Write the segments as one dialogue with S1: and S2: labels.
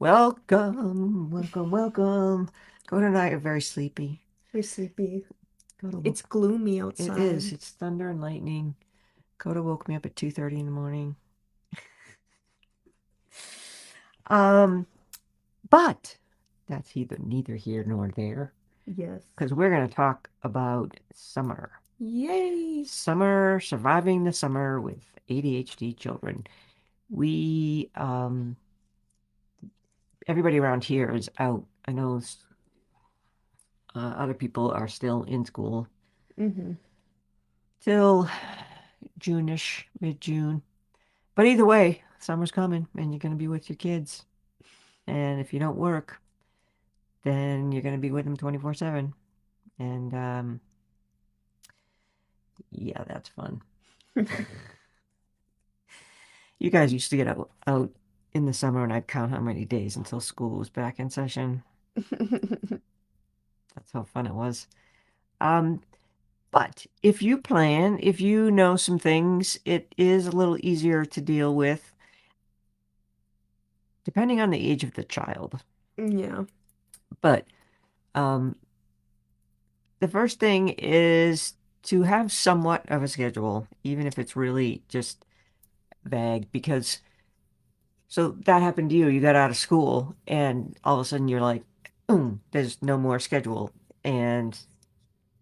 S1: Welcome, welcome, welcome. Go and I are very sleepy.
S2: We're sleepy.
S1: Go.
S2: It's gloomy
S1: It is.
S2: outside.
S1: It's thunder and lightning. Coda woke me up at 2:30 in the morning. Um, but that's neither here nor there
S2: Yes.
S1: because we're going to talk about summer.
S2: Yay!
S1: Summer, surviving the summer with ADHD children. We Everybody around here is out. I know other people are still in school
S2: Mm-hmm.
S1: till June-ish, mid-June. But either way, summer's coming and you're going to be with your kids. And if you don't work, then you're going to be with them 24/7. And yeah, that's fun. You guys used to get out in the summer and I'd count how many days until school was back in session. That's how fun it was. Um, but if you know some things, it is a little easier to deal with depending on the age of the child.
S2: Yeah.
S1: But um, the first thing is to have somewhat of a schedule, even if it's really just vague, because so that happened to you. You got out of school, and all of a sudden you're like, boom, there's no more schedule, and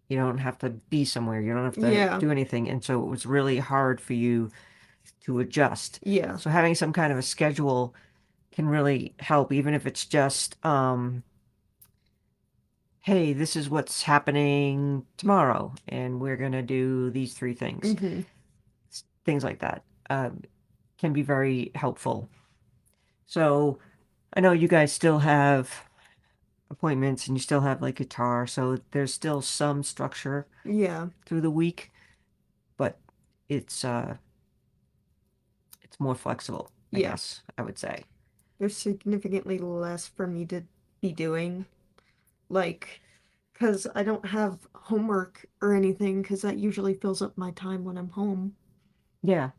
S1: you don't have to be somewhere. You don't have to
S2: Yeah.
S1: do anything. And so it was really hard for you to adjust.
S2: Yeah.
S1: So having some kind of a schedule can really help, even if it's just, hey, this is what's happening tomorrow, and we're going to do these three things.
S2: Mm-hmm.
S1: Things like that can be very helpful. So I know you guys still have appointments and you still have like guitar, so there's still some structure
S2: Yeah.
S1: through the week, but it's it's more flexible, I
S2: Yeah.
S1: guess I would say.
S2: There's significantly less for me to be doing. Like, because I don't have homework or anything, because that usually fills up my time when I'm home.
S1: Yeah.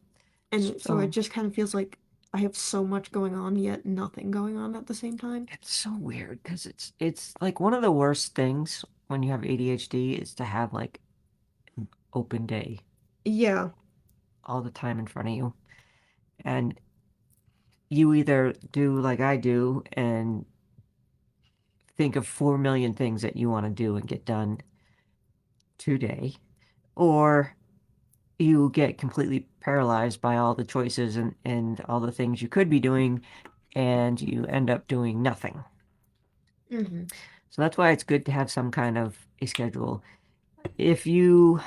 S2: And so it
S1: So
S2: just kind of feels like I have so much going on, yet nothing going on at the same time.
S1: it's so weird because it's like one of the worst things when you have ADHD is to have like an open day
S2: Yeah.
S1: all the time in front of you. And you either do like I do and think of 4 million things that you want to do and get done today, or you get completely paralyzed by all the choices and all the things you could be doing, and you end up doing nothing.
S2: Mm-hmm.
S1: So that's why it's good to have some kind of a schedule. If you,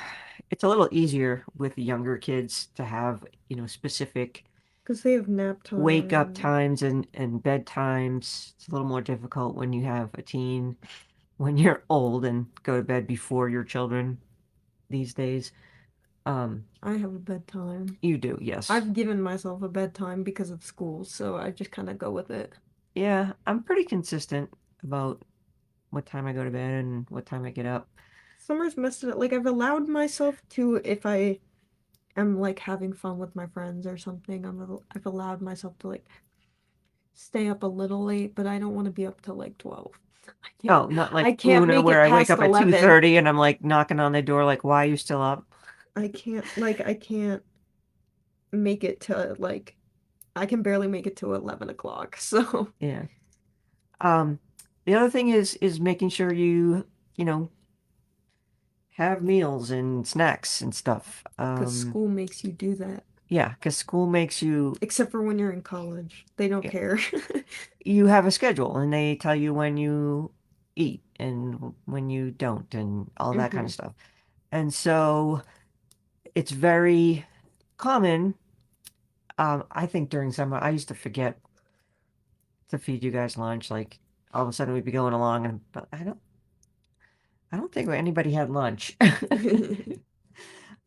S1: it's a little easier with younger kids to have, specific
S2: Because they have nap
S1: wake up
S2: time.
S1: times and bedtimes. It's a little more difficult when you have a teen, when you're old and go to bed before your children these days. Um,
S2: I have a bedtime.
S1: you do, yes.
S2: I've given myself a bedtime because of school, so I just kind of go with it.
S1: Yeah, I'm pretty consistent about what time I go to bed and what time I get up.
S2: Summer's messed it up. Like, I've allowed myself to, if I am, like, having fun with my friends or something, I've allowed myself to, like, stay up a little late, but I don't want to be up till, like, 12. I can't,
S1: Oh, not
S2: I
S1: like
S2: can't
S1: Luna
S2: make
S1: where
S2: it
S1: I wake
S2: past
S1: up at
S2: 11.
S1: 2:30 and I'm like knocking on the door like, "Why are you still up?"
S2: I can't make it to, like, I can barely make it to 11 o'clock, so.
S1: Yeah. Um, the other thing is making sure you know, have meals and snacks and stuff.
S2: Because school makes you do that.
S1: Yeah, because school makes you
S2: Except for when you're in college. They don't
S1: yeah,
S2: care.
S1: you have a schedule and they tell you when you eat and when you don't and all that kind
S2: Hmm.
S1: of stuff. And so it's very common. I think during summer, I used to forget to feed you guys lunch. Like all of a sudden we'd be going along and but I don't think anybody had lunch.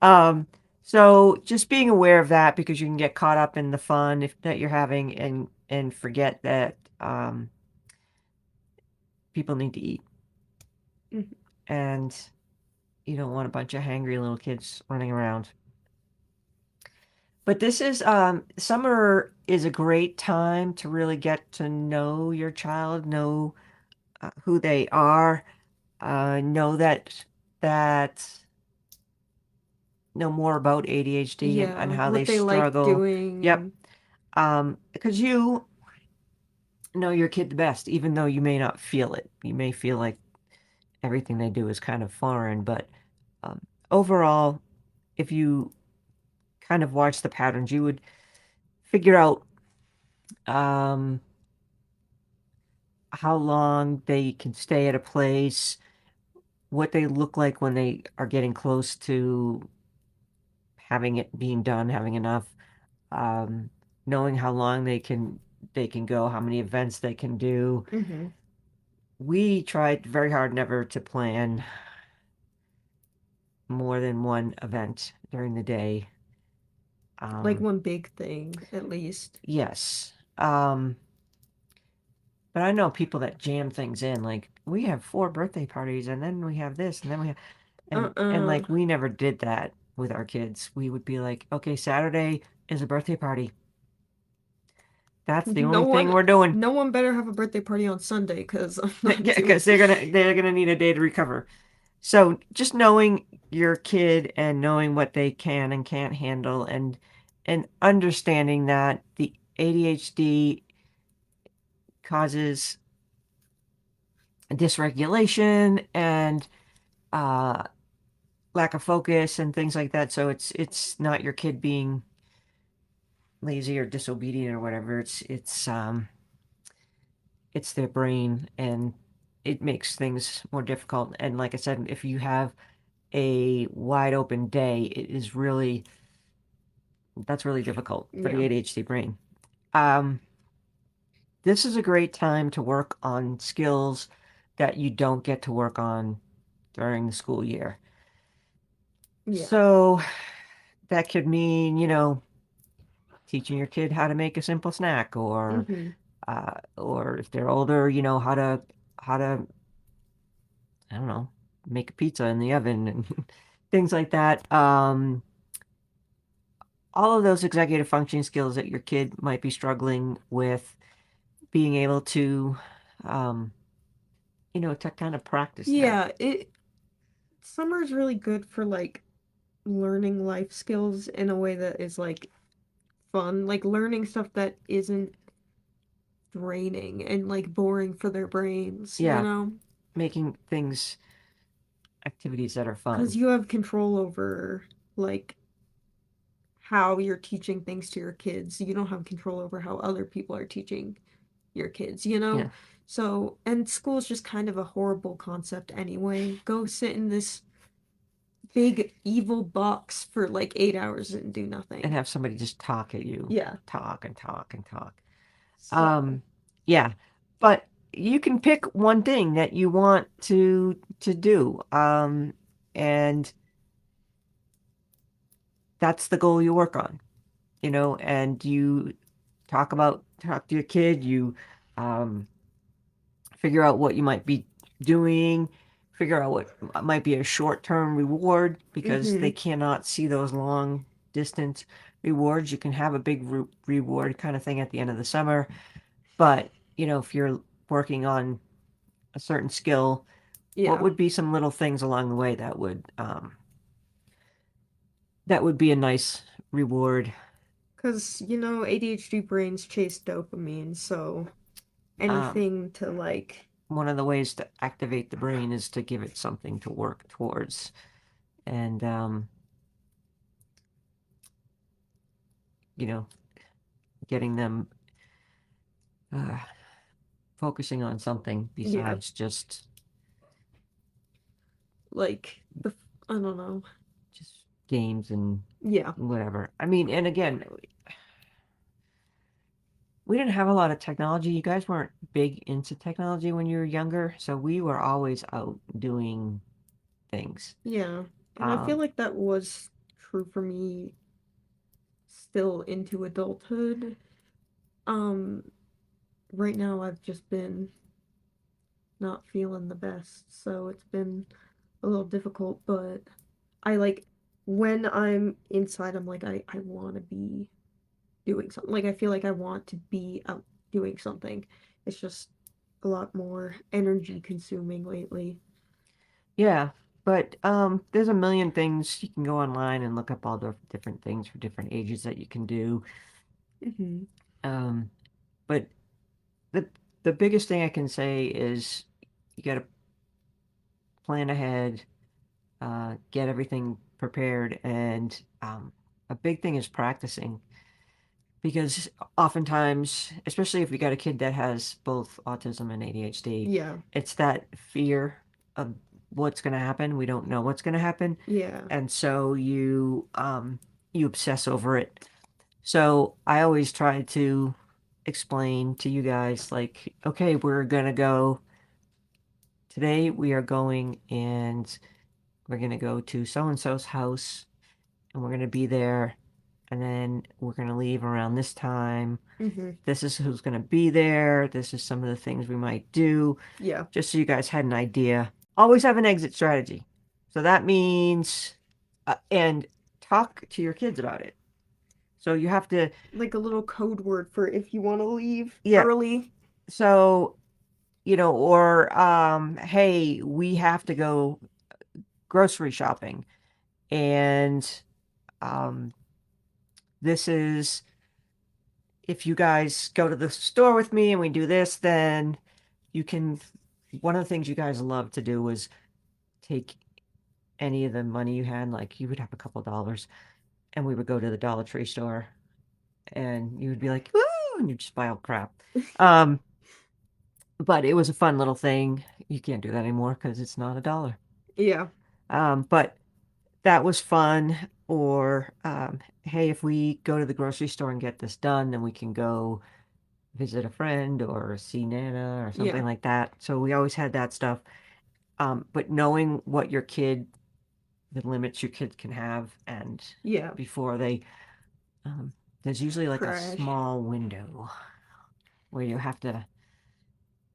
S1: Um, so just being aware of that because you can get caught up in the fun that you're having and forget that people need to eat and you don't want a bunch of hangry little kids running around. But this is summer is a great time to really get to know your child, know who they are, know that know more about ADHD and
S2: Yeah,
S1: how they
S2: what they like
S1: struggle.
S2: doing
S1: Yep.
S2: and
S1: Because you know your kid the best, even though you may not feel it. You may feel like everything they do is kind of foreign, but um, overall, if you kind of watch the patterns, you would figure out um, how long they can stay at a place, what they look like when they are getting close to having it being done, having enough, um, knowing how long they can go, how many events they can do.
S2: hmm
S1: We tried very hard never to plan more than one event during the day.
S2: like
S1: Um,
S2: one big thing at least.
S1: yes. But I know people that jam things in. Like we have four birthday parties, and then we have this, and then we have, and
S2: Uh-uh.
S1: like we never did that with our kids. We would be like, okay, Saturday is a birthday party. That's the
S2: No
S1: only thing
S2: one
S1: we're doing.
S2: no one better have a birthday party on Sunday because I'm not
S1: Yeah,
S2: doing
S1: because they're gonna need a day to recover. So just knowing your kid and knowing what they can and can't handle and understanding that the ADHD causes dysregulation and uh, lack of focus and things like that. So it's not your kid being lazy or disobedient or whatever. It's their brain and it makes things more difficult. And like I said, if you have a wide open day, it is really that's really difficult for the
S2: yeah.
S1: ADHD brain. Um, this is a great time to work on skills that you don't get to work on during the school year.
S2: Yeah.
S1: So that could mean, teaching your kid how to make a simple snack
S2: hmm
S1: or if they're older, how to I don't know, make a pizza in the oven and things like that. All of those executive functioning skills that your kid might be struggling with, being able to, um, to kind of practice that.
S2: Yeah, it summer is really good for like learning life skills in a way that is like fun, like learning stuff that isn't draining and like boring for their brains, you
S1: Yeah,
S2: know?
S1: making things, activities that are
S2: Because
S1: fun.
S2: you have control over like how you're teaching things to your kids. You don't have control over how other people are teaching your kids, you know?
S1: Yeah,
S2: So, and school is just kind of a horrible concept anyway. Go sit in this big evil box for like 8 hours and do
S1: and
S2: nothing.
S1: have somebody just talk at you,
S2: Yeah.
S1: talk and talk and talk.
S2: So,
S1: Um, yeah, but you can pick one thing that you want to do, and that's the goal you work on, and you talk to your kid, you um, figure out what you might be doing, figure out what might be a short-term reward because they
S2: hmm
S1: cannot see those long distance rewards. You can have a big reward kind of thing at the end of the summer, but if you're working on a certain skill, what
S2: yeah.
S1: would be some little things along the way that would be a nice reward?
S2: Because, ADHD brains chase dopamine, so
S1: Um,
S2: anything to like,
S1: one of the ways to activate the brain is to give it something to work towards, and you know, getting them uh, focusing on something
S2: yeah,
S1: besides
S2: like I don't know.
S1: just games and
S2: Yeah.
S1: whatever. I mean, and again, we didn't have a lot of technology. You guys weren't big into technology when you were younger, so we were always out doing things.
S2: Yeah. And I feel
S1: Um,
S2: like that was true for me still into adulthood. Um, right now I've just been not feeling the best, so it's been a little difficult, but I like when I'm inside, I'm like, I want to be doing something. Like, I feel like I want to be out doing something. It's just a lot more energy consuming lately.
S1: Yeah, but there's a million things you can go online and look up all the different things for different ages that you can do.
S2: Hmm.
S1: Um, but the the biggest thing I can say is you got to plan ahead, get everything prepared, and a big thing is practicing because oftentimes, especially if you got a kid that has both autism and ADHD,
S2: Yeah.
S1: it's that fear of what's going to happen. We don't know what's going to happen,
S2: Yeah.
S1: and so you obsess over it. So I always try to explain to you guys like, okay, we're gonna go today. We are going and we're gonna go to so and so's house, and we're gonna be there, and then we're gonna leave around this time.
S2: Hmm.
S1: This is who's going to be there. This is some of the things we might do,
S2: Yeah.
S1: just so you guys had an idea. Always have an exit strategy. So that means, and talk to your kids about it. So you have to,
S2: Like a little code word for if you want to leave
S1: yeah.
S2: early.
S1: So, or, hey, we have to go grocery shopping. And um, this is, if you guys go to the store with me and we do this, then you can, one of the things you guys love to do was take any of the money you had, like you would have a couple dollars, and we would go to the Dollar Tree store, and you would be like, "Woo!" and you just buy all crap. Um, but it was a fun little thing. You can't do that anymore because it's not a dollar.
S2: Yeah.
S1: But that was fun. Or hey, if we go to the grocery store and get this done, then we can go visit a friend or see Nana or something
S2: Yeah.
S1: like that. So we always had that stuff. But knowing what your kid the limits your kids can have and
S2: Yeah.
S1: before they um, there's usually like a
S2: Crash.
S1: small window where you have to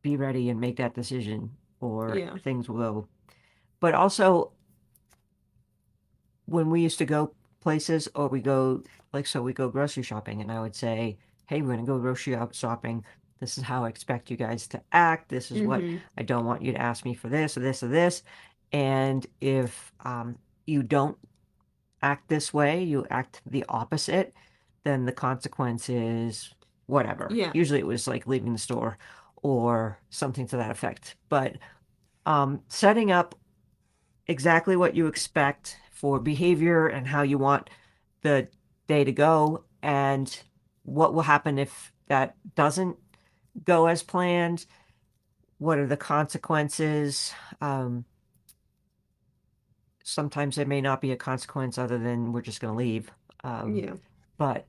S1: be ready and make that decision or
S2: Yeah.
S1: things will go. But also when we used to go places or we go like so we go grocery shopping and I would say, hey, we're gonna go grocery shopping. This is how I expect you guys to act. This is what
S2: Hmm.
S1: I don't want you to ask me for this or this or this. And if you don't act this way, you act the opposite, then the consequence is whatever.
S2: Yeah.
S1: Usually it was like leaving the store or something to that effect. But setting up exactly what you expect for behavior and how you want the day to go and what will happen if that doesn't go as planned. What are the consequences? Um, Sometimes there may not be a consequence other than we're just going to leave. Um,
S2: Yeah.
S1: but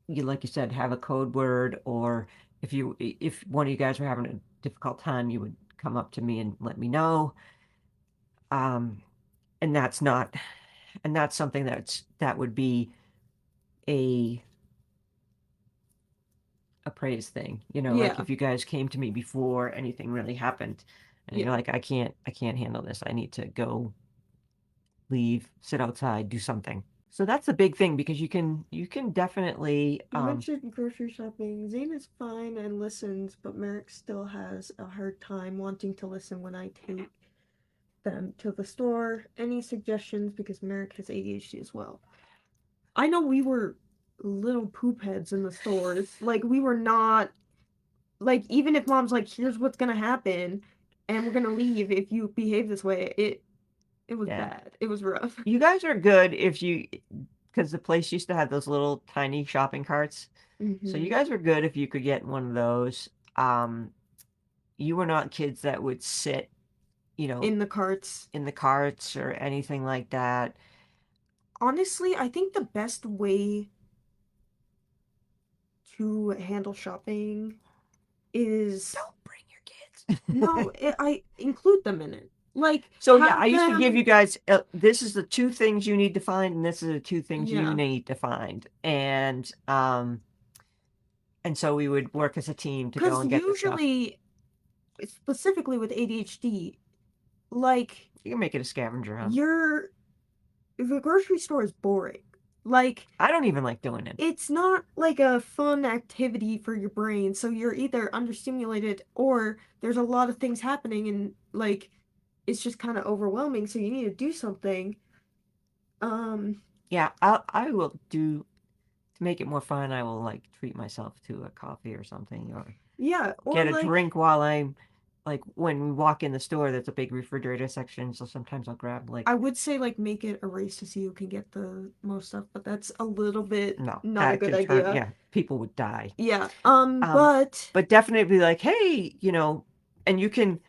S1: you like you said have a code word or if one of you guys were having a difficult time you would come up to me and let me know um and that's not and that's something that would be a a praise thing, like
S2: Yeah.
S1: if you guys came to me before anything really happened and you're
S2: Yeah.
S1: like I can't handle this, I need to go leave, sit outside, do something. So that's a big thing because you can definitely
S2: You mentioned grocery shopping. Zane is fine and listens, but Merrick still has a hard time wanting to listen when I take them to the store. Any suggestions? Because Merrick has ADHD as well. I know we were little poop heads in the stores. Like, we were not, like, even if mom's like, here's what's gonna happen, and we're gonna leave if you behave this way, it was
S1: yeah.
S2: bad. It was rough.
S1: You guys are good if you, because the place used to have those little tiny shopping carts. So you
S2: Hmm.
S1: guys were good if you could get one of those. Um, you were not kids that would sit, you know,
S2: In the carts.
S1: in the carts or anything like that.
S2: Honestly, I think the best way to handle shopping is
S1: Don't bring your
S2: no,
S1: kids.
S2: I include them in it. Like,
S1: So yeah, I
S2: have
S1: used to give
S2: them,
S1: you guys this is the two things you need to find, and this is the two things you
S2: yeah.
S1: need to find, and so we would work as a team to go
S2: Because
S1: and get the stuff.
S2: usually, specifically with ADHD, like,
S1: You can make it a scavenger hunt.
S2: you're the grocery store is boring. Like,
S1: I don't even like doing it.
S2: it's not like a fun activity for your brain, so you're either understimulated or there's a lot of things happening and like it's just kind of overwhelming, so you need to do something. Um,
S1: Yeah, I will do to make it more fun. I will like treat myself to a coffee or something, or
S2: yeah, or
S1: get a
S2: like
S1: drink while I'm like when we walk in the store. There's a big refrigerator section, so sometimes I'll grab like
S2: I would say like make it a race to see who can get the most stuff, but that's a little bit
S1: no,
S2: not a
S1: that
S2: good
S1: can turn
S2: idea.
S1: yeah, people would die.
S2: Yeah.
S1: Um,
S2: But
S1: but definitely like, hey, and you can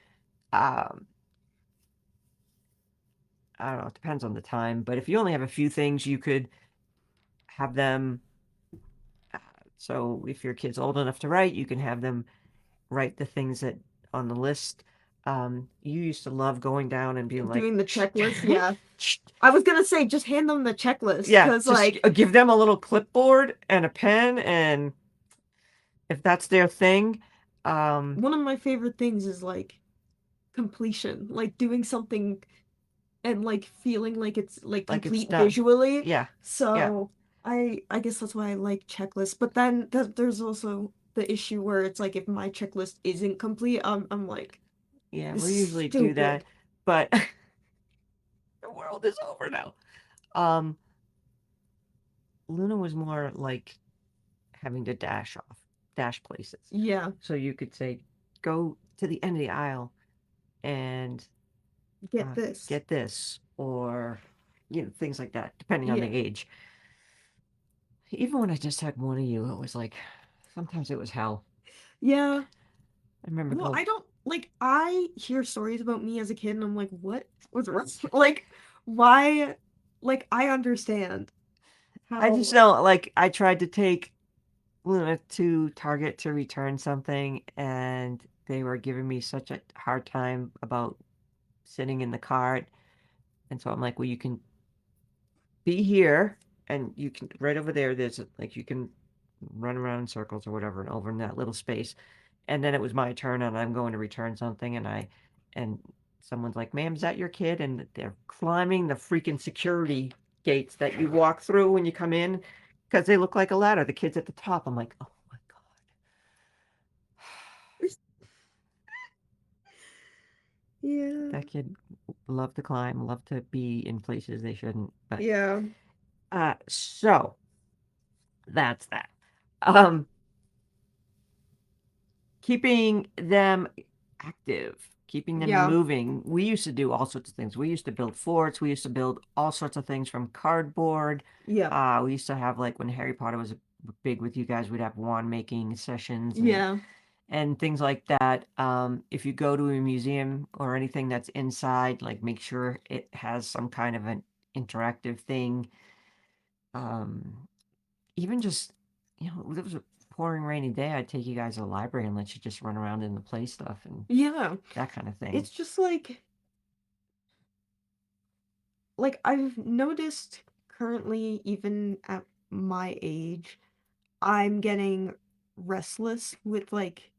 S1: um I don't know, it depends on the time, but if you only have a few things, you could have them. Uh, so if your kid's old enough to write, you can have them write the things that on the list. You used to love going down and being like,
S2: doing the checklist, yeah. I was gonna say just hand them the checklist
S1: yeah,
S2: because
S1: just
S2: like
S1: give them a little clipboard and a pen, and if that's their thing, um,
S2: one of my favorite things is like completion, like doing something and like feeling like it's like
S1: like it's
S2: complete
S1: done.
S2: visually.
S1: Yeah, yeah,
S2: So I guess that's why I like checklists. But then there's also the issue where it's like if my checklist isn't complete, I'm like,
S1: yeah.
S2: this
S1: We
S2: is
S1: usually do that,
S2: stupid.
S1: but the world is over now. Um, Luna was more like having to dash places.
S2: Yeah,
S1: So you could say, go to the end of the aisle and
S2: get this.
S1: get this, or things like that, depending on
S2: Yeah.
S1: the age. Even when I just had one of you, it was like sometimes it was hell.
S2: Yeah.
S1: I remember
S2: Well,
S1: go.
S2: I don't like I hear stories about me as a kid and I'm like, what was wrong? Like, why? Like, I understand
S1: I just
S2: how.
S1: know, like, I tried to take Luna to Target to return something, and they were giving me such a hard time about sitting in the cart. And so I'm like, well, you can be here, and you can right over there. There's like you can run around in circles or whatever, and over in that little space. And then it was my turn, and I'm going to return something, and someone's like, "Ma'am, is that your kid?" And they're climbing the freaking security gates that you walk through when you come in because they look like a ladder. The kid's at the top. I'm like, oh my god,
S2: Yeah.
S1: that kid loved to climb, loved to be in places they shouldn't. But
S2: Yeah.
S1: so that's that. Um, keeping them active, keeping them
S2: Yeah.
S1: moving. We used to do all sorts of things. We used to build forts. We used to build all sorts of things from cardboard.
S2: Yeah.
S1: We used to have like when Harry Potter was big with you guys, we'd have wand making sessions
S2: Yeah.
S1: and things like that. If you go to a museum or anything that's inside, like make sure it has some kind of an interactive thing. Um, even just there was a pouring rainy day, I'd take you guys to the library and let you just run around in the play stuff and
S2: Yeah.
S1: that kind of thing.
S2: It's just like I've noticed currently even at my age, I'm getting restless with like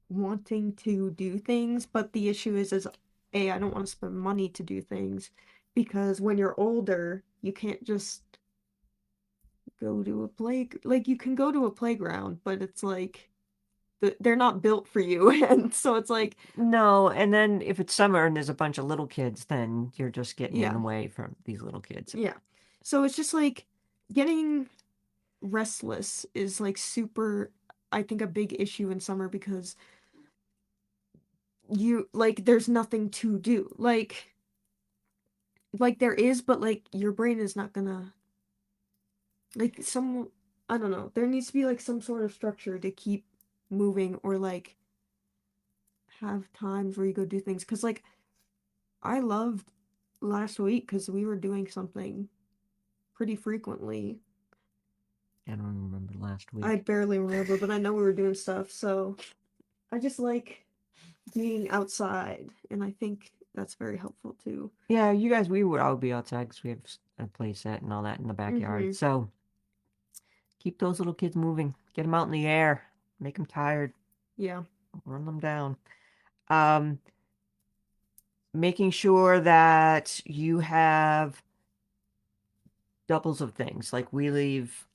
S2: wanting to do things, but the issue is A, I don't want to spend money to do things because when you're older, you can't just go to a play like you can go to a playground, but it's like they're not built for you. And so it's like,
S1: No, and then if it's summer and there's a bunch of little kids, then you're just getting in
S2: yeah,
S1: the way from these little kids.
S2: yeah. So it's just like getting restless is like super, I think, a big issue in summer because you like there's nothing to do. Like there is, but like your brain is not gonna like some I don't know. There needs to be like some sort of structure to keep moving or like have times where you go do things. Cause like I loved last week because we were doing something pretty frequently.
S1: I don't remember last
S2: I
S1: week.
S2: barely remember, but I know we were doing stuff. So I just like being outside, and I think that's very helpful too.
S1: Yeah, you guys, we would all be outside because we have a play set and all that in the backyard.
S2: Mm-hmm.
S1: So keep those little kids moving. Get them out in the air. Make them tired.
S2: Yeah.
S1: Run them down. Um, making sure that you have doubles of things. Like we leave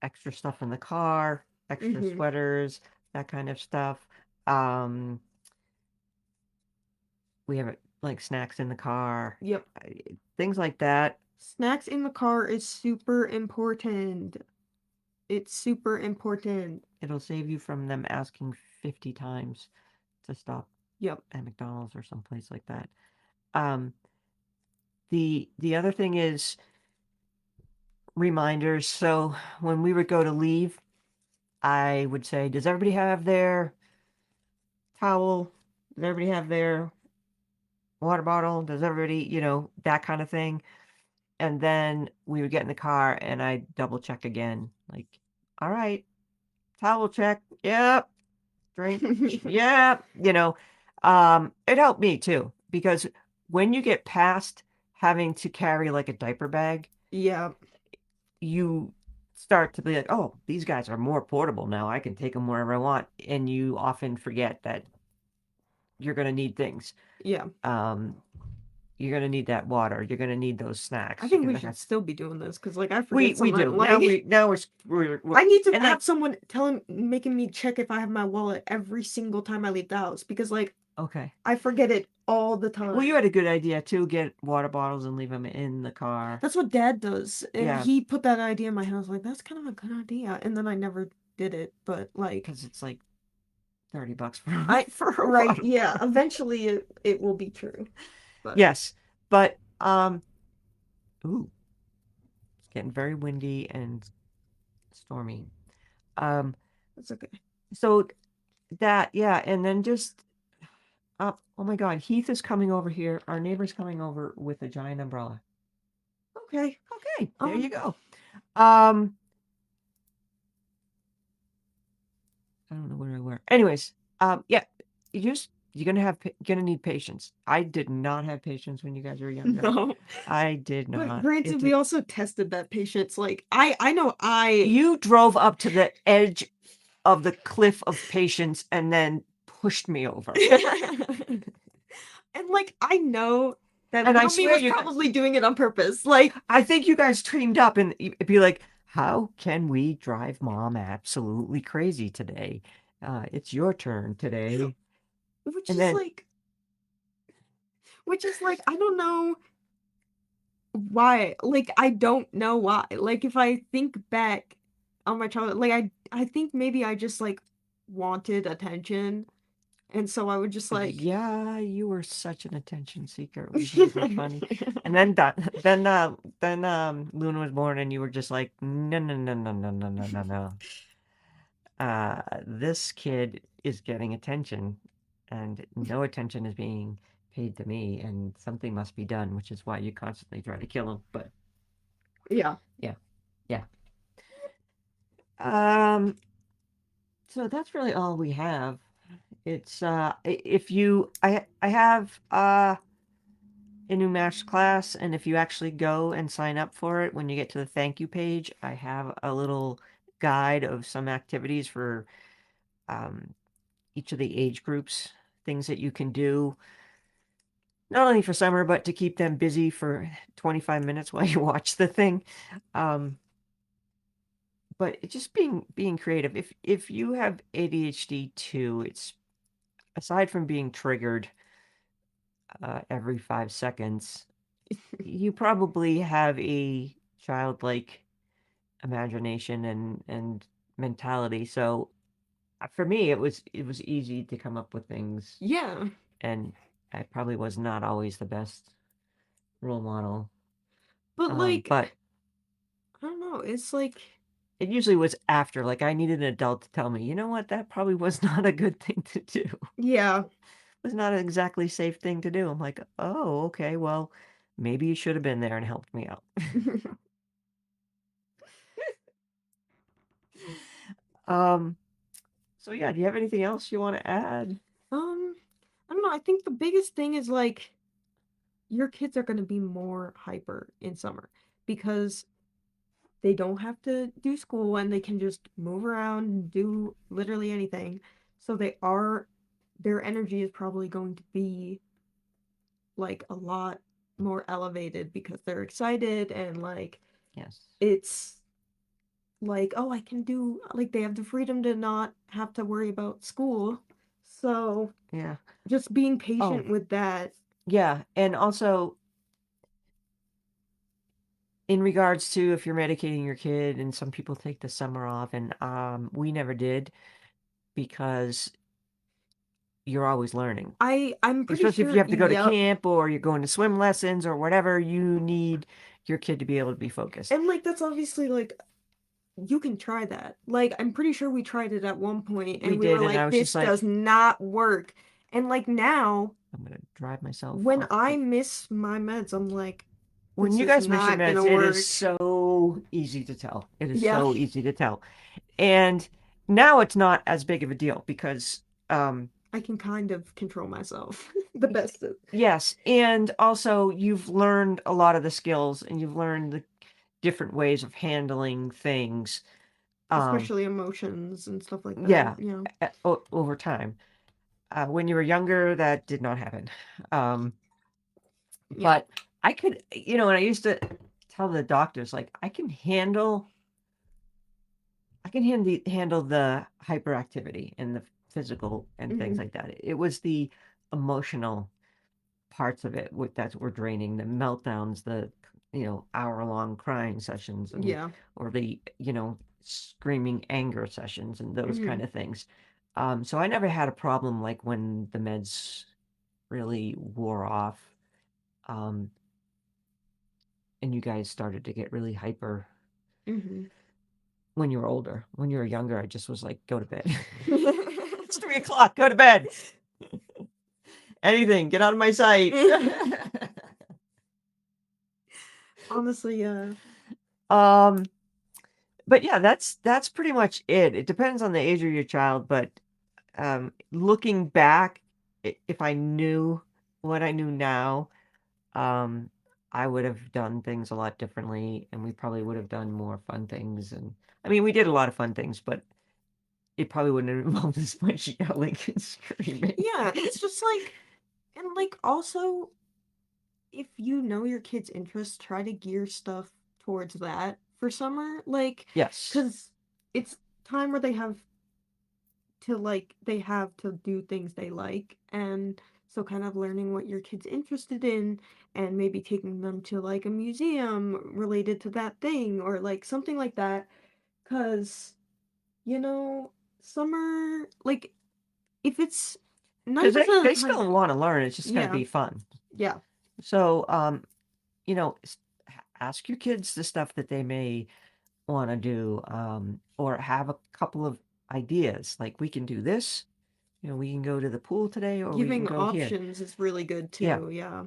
S1: extra stuff in the car, extra
S2: Mm-hmm.
S1: sweaters, that kind of stuff. Um, we have like snacks in the car,
S2: Yep.
S1: things like that.
S2: Snacks in the car is super important. It's super important.
S1: It'll save you from them asking 50 times to stop
S2: Yep.
S1: at McDonald's or someplace like that. Um, the other thing is reminders. So when we would go to leave, I would say, "Does everybody have their towel? Does everybody have their water bottle? Does everybody, that kind of thing?" And then we would get in the car and I double check again, like, "All right, towel check. Yep. Drink. Yep." It helped me too because when you get past having to carry like a diaper bag,
S2: Yeah.
S1: you start to be like, oh, these guys are more portable now. I can take them wherever I want. And you often forget that you're going to need things.
S2: Yeah.
S1: Um, you're going to need that water. You're going to need those
S2: I
S1: snacks. You're
S2: think we
S1: going to
S2: should
S1: have.
S2: still be doing this because, like, I
S1: We
S2: forget
S1: we
S2: something.
S1: do now.
S2: Like,
S1: We're
S2: I need to
S1: and
S2: have
S1: like
S2: someone making me check if I have my wallet every single time I leave the house because, like,
S1: okay.
S2: I forget it all the
S1: Well, you
S2: time.
S1: had a good idea too. Get water bottles and leave them in the car.
S2: That's what Dad does, and
S1: Yeah,
S2: he put that idea in my head. I was like, that's kind of a good idea, and then I never did it. But like,
S1: because it's like $30 for
S2: I
S1: for a
S2: right,
S1: water
S2: yeah,
S1: bottle.
S2: eventually it will be true. But
S1: Yes, but ooh, it's getting very windy and stormy. Um,
S2: that's okay.
S1: so that yeah, and then just oh my God, Heath is coming over here. Our neighbor's coming over with a giant umbrella.
S2: Okay.
S1: Okay, there you
S2: Um.
S1: go. I don't know where I were. Anyways, yeah, you're gonna need patience. I did not have patience when you guys were younger.
S2: No.
S1: I did
S2: But
S1: not. It
S2: granted, we
S1: did.
S2: also tested that patience. Like I know I
S1: You drove up to the edge of the cliff of patience and then pushed me over.
S2: and like I know that
S1: And I
S2: little me
S1: swear
S2: was
S1: you guys,
S2: probably doing it on purpose. Like
S1: I think you guys teamed up and it'd be like, how can we drive mom absolutely crazy today? It's your turn today.
S2: which
S1: And
S2: is
S1: then
S2: like which is like I don't know why. Like I don't know why. Like if I think back on my childhood, like I think maybe I just like wanted attention and so I would just like
S1: yeah, you were such an attention seeker. It was never funny. And then Luna was born, and you were just like, no, no, no, no, no, no, no, no, no. This kid is getting attention, and no attention is being paid to me, and something must be done, which is why you constantly try to kill him. But
S2: yeah.
S1: yeah, yeah. Um, so that's really all we have. It's if you I have a new math class, and if you actually go and sign up for it, when you get to the thank you page, I have a little guide of some activities for um, each of the age groups, things that you can do, not only for summer, but to keep them busy for 25 minutes while you watch the thing. Um, but it's just being creative. If you have ADHD too, it's aside from being triggered every 5 seconds, you probably have a childlike imagination and mentality. So for me, it was easy to come up with things,
S2: Yeah.
S1: and I probably was not always the best role model.
S2: But like
S1: But
S2: I don't know, it's like
S1: it usually was after, like I needed an adult to tell me, you know what, that probably was not a good thing to do. It
S2: yeah.
S1: was not an exactly safe thing to do. I'm like, oh, okay, well, maybe you should have been there and helped me out. um, so yeah, do you have anything else you want to add?
S2: Um, I don't know. I think the biggest thing is like your kids are going to be more hyper in summer because they don't have to do school and they can just move around and do literally anything. So their energy is probably going to be like a lot more elevated because they're excited and like
S1: Yes.
S2: It's like, oh, I can do, like, they have the freedom to not have to worry about school. So
S1: Yeah.
S2: just being
S1: Oh,
S2: patient with that.
S1: yeah. And also, in regards to if you're medicating your kid, and some people take the summer off, and we never did because you're always learning.
S2: I'm pretty
S1: Especially if you
S2: sure,
S1: have to go to
S2: yep.
S1: camp or you're going to swim lessons or whatever, you need your kid to be able to be focused.
S2: And like that's obviously like you can try that. Like I'm pretty sure we tried it at one point
S1: We
S2: and we were
S1: did, and I
S2: like,
S1: was just
S2: this
S1: like,
S2: does not work. And like now,
S1: I'm gonna drive myself
S2: when
S1: up.
S2: I miss my meds, I'm like,
S1: When
S2: this
S1: you
S2: is
S1: guys miss your
S2: not
S1: meds,
S2: gonna
S1: it is
S2: work.
S1: so easy to tell. It is
S2: Yeah,
S1: so easy to tell. And now it's not as big of a deal because,
S2: I can kind of control myself the best of,
S1: yes, and also you've learned a lot of the skills and you've learned the different ways of handling things. Um,
S2: especially emotions and stuff like that.
S1: yeah,
S2: Yeah.
S1: over time. When you were younger, that did not happen. Um,
S2: Yeah.
S1: but I could, and I used to tell the doctors, like, I can handle the hyperactivity and the physical and things
S2: Hmm.
S1: like that. It was the emotional parts of it that were draining, the meltdowns, the hour-long crying sessions, and
S2: Yeah.
S1: or the screaming anger sessions and those
S2: Hmm.
S1: kind of things. So I never had a problem like when the meds really wore off, um, and you guys started to get really hyper
S2: Hmm.
S1: when you were older. When you were younger, I just was like, go to bed. It's 3 o'clock. Go to bed. Anything. Get out of my sight.
S2: Honestly,
S1: um, but yeah, that's pretty much it. It depends on the age of your child, but looking back, if I knew what I knew now, um, I would have done things a lot differently, and we probably would have done more fun things. And I mean, we did a lot of fun things, but it probably wouldn't have involved as much yelling and screaming.
S2: yeah, it's just like, and like also, if you know your kid's interests, try to gear stuff towards that for summer. Like,
S1: Yes.
S2: because it's time where they have to do things they like. And so, kind of learning what your kid's interested in and maybe taking them to like a museum related to that thing or like something like that. Because, you know, summer, like, if it's
S1: Because
S2: 90% of
S1: they
S2: the time,
S1: still want to learn. It's just got to
S2: yeah,
S1: be fun.
S2: yeah,
S1: So, ask your kids the stuff that they may want to do, or have a couple of ideas. Like, we can do this. We can go to the pool today, or we can
S2: giving
S1: go here.
S2: options is really good
S1: Yeah,
S2: too. Yeah.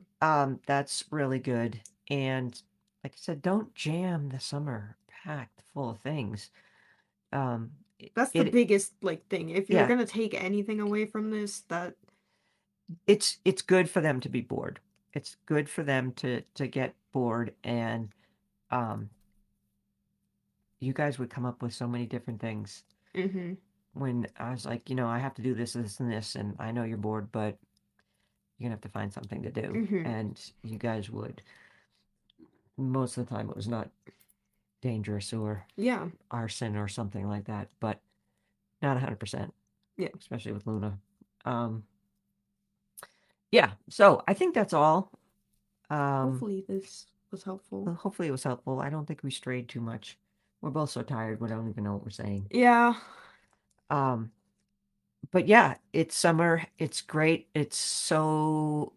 S1: that's really good. And like I said, don't jam the summer packed full of things. Um,
S2: That's the
S1: it
S2: biggest like thing. If you're
S1: yeah,
S2: gonna take anything away from this, that
S1: it's good for them to be bored. It's good for them to get bored, and um, you guys would come up with so many different things.
S2: mm-hmm.
S1: When I was like, I have to do this, this, and this, and I know you're bored, but you're gonna have to find something to do.
S2: Mm-hmm.
S1: And you guys would. Most of the time, it was not dangerous or
S2: Yeah.
S1: arson or something like that, but not 100%,
S2: Yeah.
S1: especially with Luna. Um, yeah, so I think that's all. Um,
S2: Hopefully this was helpful.
S1: hopefully it was helpful. I don't think we strayed too much. We're both so tired, we don't even know what we're saying.
S2: Yeah.
S1: Um, but yeah, it's summer. It's great. There's so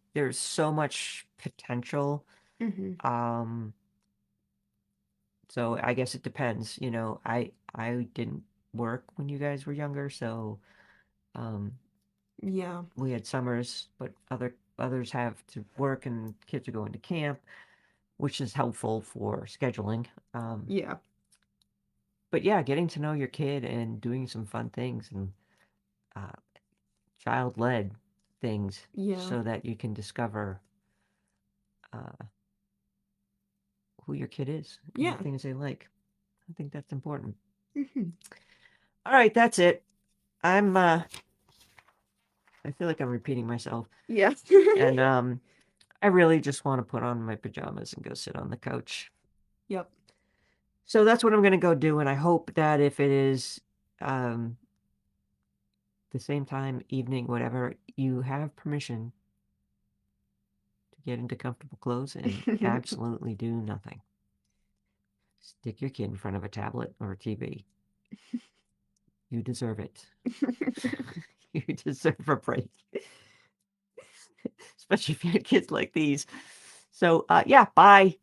S1: much potential.
S2: Mm-hmm.
S1: Um, so I guess it depends. I didn't work when you guys were younger, so um,
S2: Yeah.
S1: we had summers, but others have to work and kids are going to camp, which is helpful for scheduling. Um,
S2: Yeah.
S1: but yeah, getting to know your kid and doing some fun things and uh, child-led things
S2: Yeah.
S1: so that you can discover uh, who your kid is and the
S2: Yeah.
S1: things they like. I think that's important.
S2: Mm-hmm.
S1: All right, that's it. I feel like I'm repeating myself,
S2: Yeah.
S1: and I really just want to put on my pajamas and go sit on the couch.
S2: Yep.
S1: So that's what I'm going to go do. And I hope that if it is um, the same time, evening, whatever, you have permission to get into comfortable clothes and absolutely do nothing. Stick your kid in front of a tablet or a TV. You deserve it. You deserve a break. Especially if you have kids like these. So, yeah, bye.